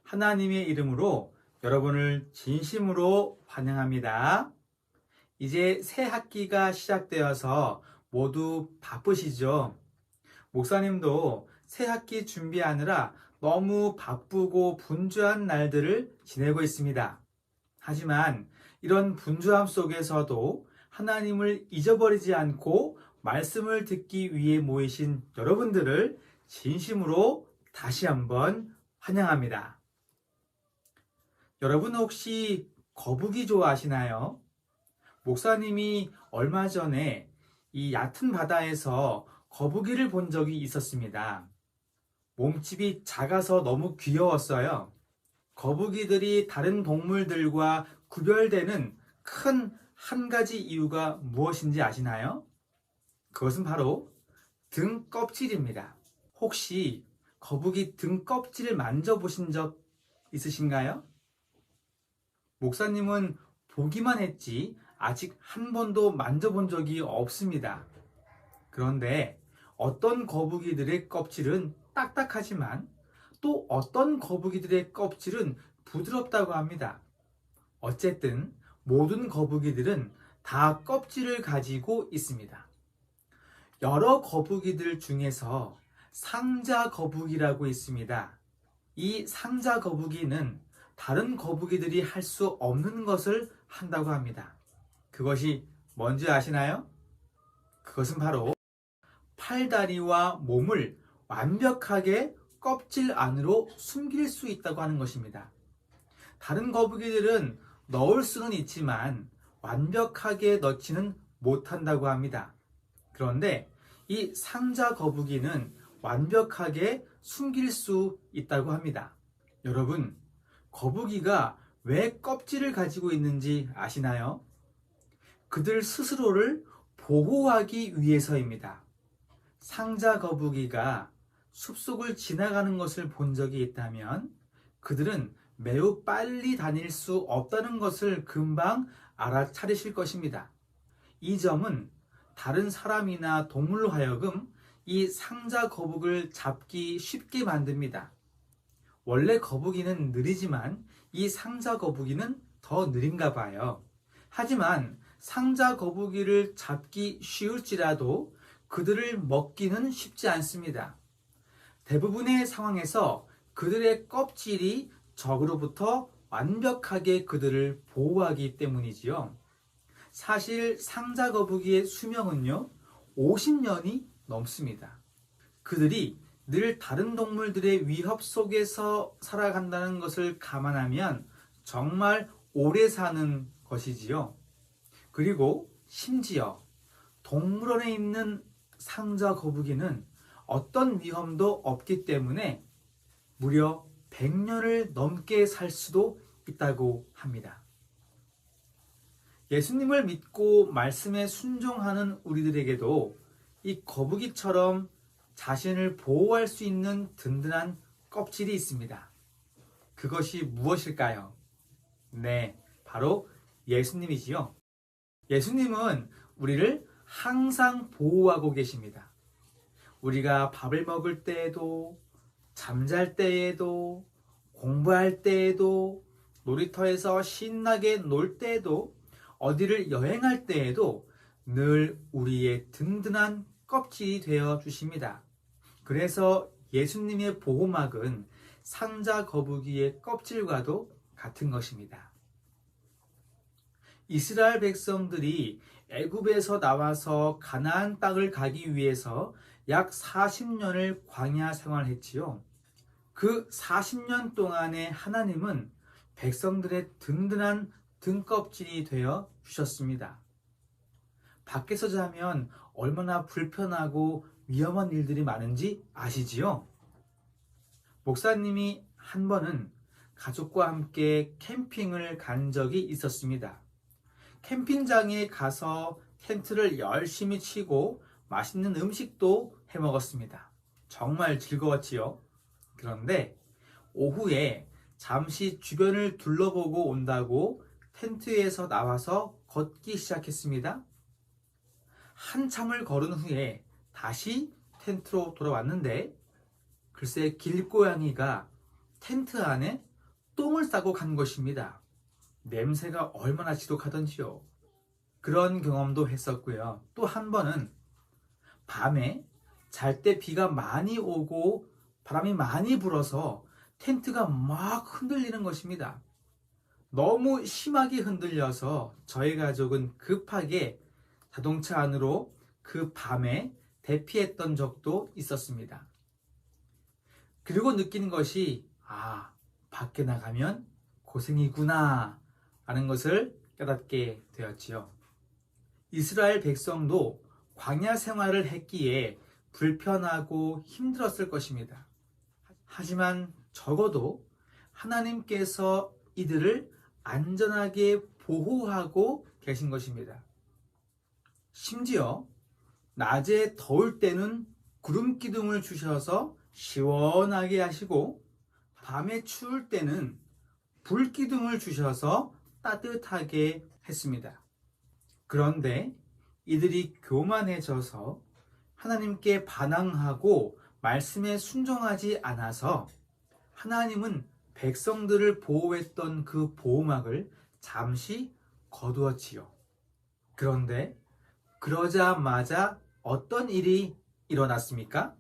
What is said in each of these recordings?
하나님의 이름으로 여러분을 진심으로 환영합니다. 이제 새 학기가 시작되어서 모두 바쁘시죠? 목사님도 새 학기 준비하느라 너무 바쁘고 분주한 날들을 지내고 있습니다. 하지만 이런 분주함 속에서도 하나님을 잊어버리지 않고 말씀을 듣기 위해 모이신 여러분들을 진심으로 다시 한번 환영합니다. 여러분 혹시 거북이 좋아하시나요? 목사님이 얼마 전에 이 얕은 바다에서 거북이를 본 적이 있었습니다. 몸집이 작아서 너무 귀여웠어요. 거북이들이 다른 동물들과 구별되는 큰 한 가지 이유가 무엇인지 아시나요? 그것은 바로 등 껍질입니다. 혹시 거북이 등 껍질을 만져보신 적 있으신가요? 목사님은 보기만 했지 아직 한 번도 만져본 적이 없습니다. 그런데 어떤 거북이들의 껍질은 딱딱하지만 또 어떤 거북이들의 껍질은 부드럽다고 합니다. 어쨌든 모든 거북이들은 다 껍질을 가지고 있습니다. 여러 거북이들 중에서 상자 거북이라고 있습니다. 이 상자 거북이는 다른 거북이들이 할 수 없는 것을 한다고 합니다. 그것이 뭔지 아시나요? 그것은 바로 팔다리와 몸을 완벽하게 껍질 안으로 숨길 수 있다고 하는 것입니다. 다른 거북이들은 넣을 수는 있지만 완벽하게 넣지는 못한다고 합니다. 그런데 이 상자 거북이는 완벽하게 숨길 수 있다고 합니다. 여러분, 거북이가 왜 껍질을 가지고 있는지 아시나요? 그들 스스로를 보호하기 위해서입니다. 상자 거북이가 숲속을 지나가는 것을 본 적이 있다면 그들은 매우 빨리 다닐 수 없다는 것을 금방 알아차리실 것입니다. 이 점은 다른 사람이나 동물로 하여금 이 상자 거북을 잡기 쉽게 만듭니다. 원래 거북이는 느리지만 이 상자 거북이는 더 느린가 봐요. 하지만 상자 거북이를 잡기 쉬울지라도 그들을 먹기는 쉽지 않습니다. 대부분의 상황에서 그들의 껍질이 적으로부터 완벽하게 그들을 보호하기 때문이지요. 사실 상자 거북이의 수명은요, 50년이 넘습니다. 그들이 늘 다른 동물들의 위협 속에서 살아간다는 것을 감안하면 정말 오래 사는 것이지요. 그리고 심지어 동물원에 있는 상자 거북이는 어떤 위험도 없기 때문에 무려 100년을 넘게 살 수도 있다고 합니다. 예수님을 믿고 말씀에 순종하는 우리들에게도 이 거북이처럼 자신을 보호할 수 있는 든든한 껍질이 있습니다. 그것이 무엇일까요? 네, 바로 예수님이지요. 예수님은 우리를 항상 보호하고 계십니다. 우리가 밥을 먹을 때에도, 잠잘 때에도, 공부할 때에도, 놀이터에서 신나게 놀 때에도, 어디를 여행할 때에도 늘 우리의 든든한 껍질이 되어 주십니다. 그래서 예수님의 보호막은 상자 거북이의 껍질과도 같은 것입니다. 이스라엘 백성들이 애굽에서 나와서 가나안 땅을 가기 위해서 약 40년을 광야 생활했지요. 그 40년 동안에 하나님은 백성들의 든든한 등껍질이 되어 주셨습니다. 밖에서 자면 얼마나 불편하고 위험한 일들이 많은지 아시지요? 목사님이 한 번은 가족과 함께 캠핑을 간 적이 있었습니다. 캠핑장에 가서 텐트를 열심히 치고 맛있는 음식도 해 먹었습니다. 정말 즐거웠지요. 그런데 오후에 잠시 주변을 둘러보고 온다고 텐트에서 나와서 걷기 시작했습니다. 한참을 걸은 후에 다시 텐트로 돌아왔는데 글쎄 길고양이가 텐트 안에 똥을 싸고 간 것입니다. 냄새가 얼마나 지독하던지요. 그런 경험도 했었고요. 또 한 번은 밤에 잘 때 비가 많이 오고 바람이 많이 불어서 텐트가 막 흔들리는 것입니다. 너무 심하게 흔들려서 저희 가족은 급하게 자동차 안으로 그 밤에 대피했던 적도 있었습니다. 그리고 느끼는 것이 밖에 나가면 고생이구나 라는 것을 깨닫게 되었지요. 이스라엘 백성도 광야 생활을 했기에 불편하고 힘들었을 것입니다. 하지만 적어도 하나님께서 이들을 안전하게 보호하고 계신 것입니다. 심지어 낮에 더울 때는 구름 기둥을 주셔서 시원하게 하시고 밤에 추울 때는 불 기둥을 주셔서 따뜻하게 했습니다. 그런데 이들이 교만해져서 하나님께 반항하고 말씀에 순종하지 않아서 하나님은 백성들을 보호했던 그 보호막을 잠시 거두었지요. 그런데 그러자마자 어떤 일이 일어났습니까?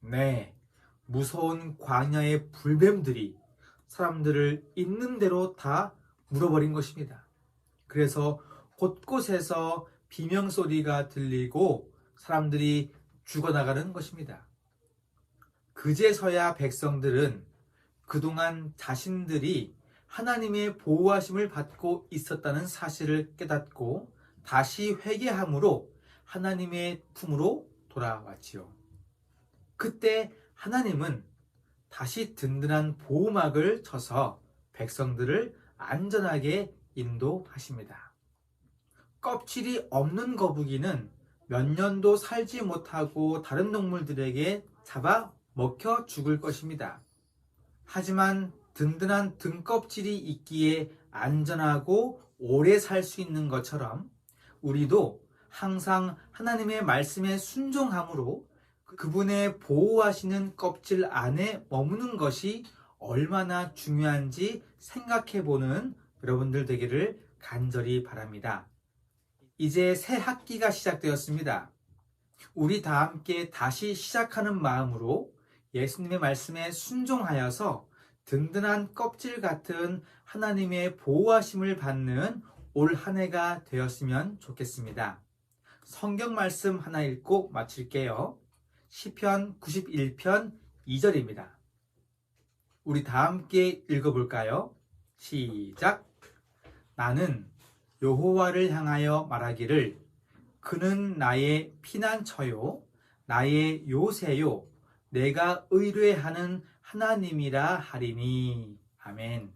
네, 무서운 광야의 불뱀들이 사람들을 있는 대로 다 물어버린 것입니다. 그래서 곳곳에서 비명소리가 들리고 사람들이 죽어나가는 것입니다. 그제서야 백성들은 그동안 자신들이 하나님의 보호하심을 받고 있었다는 사실을 깨닫고 다시 회개함으로 하나님의 품으로 돌아왔지요. 그때 하나님은 다시 든든한 보호막을 쳐서 백성들을 안전하게 인도하십니다. 껍질이 없는 거북이는 몇 년도 살지 못하고 다른 동물들에게 잡아 먹혀 죽을 것입니다. 하지만 든든한 등껍질이 있기에 안전하고 오래 살 수 있는 것처럼 우리도 항상 하나님의 말씀에 순종함으로 그분의 보호하시는 껍질 안에 머무는 것이 얼마나 중요한지 생각해보는 여러분들 되기를 간절히 바랍니다. 이제 새 학기가 시작되었습니다. 우리 다 함께 다시 시작하는 마음으로 예수님의 말씀에 순종하여서 든든한 껍질 같은 하나님의 보호하심을 받는 올 한 해가 되었으면 좋겠습니다. 성경 말씀 하나 읽고 마칠게요. 시편 91편 2절입니다. 우리 다 함께 읽어볼까요? 시작! 나는 여호와를 향하여 말하기를 그는 나의 피난처요 나의 요새요 내가 의뢰하는 하나님이라 하리니. 아멘.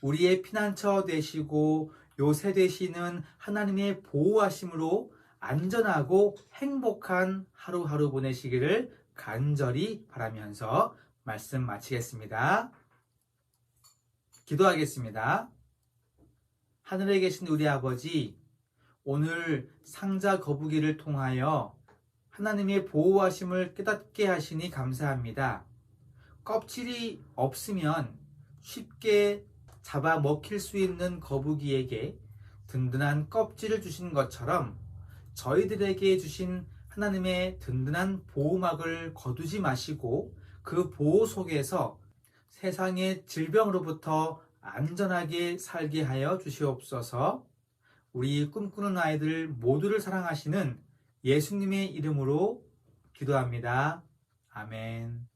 우리의 피난처 되시고 요새 되시는 하나님의 보호하심으로 안전하고 행복한 하루하루 보내시기를 간절히 바라면서 말씀 마치겠습니다. 기도하겠습니다. 하늘에 계신 우리 아버지, 오늘 상자 거북이를 통하여 하나님의 보호하심을 깨닫게 하시니 감사합니다. 껍질이 없으면 쉽게 잡아 먹힐 수 있는 거북이에게 든든한 껍질을 주신 것처럼 저희들에게 주신 하나님의 든든한 보호막을 거두지 마시고 그 보호 속에서 세상의 질병으로부터 안전하게 살게 하여 주시옵소서. 우리 꿈꾸는 아이들 모두를 사랑하시는 예수님의 이름으로 기도합니다. 아멘.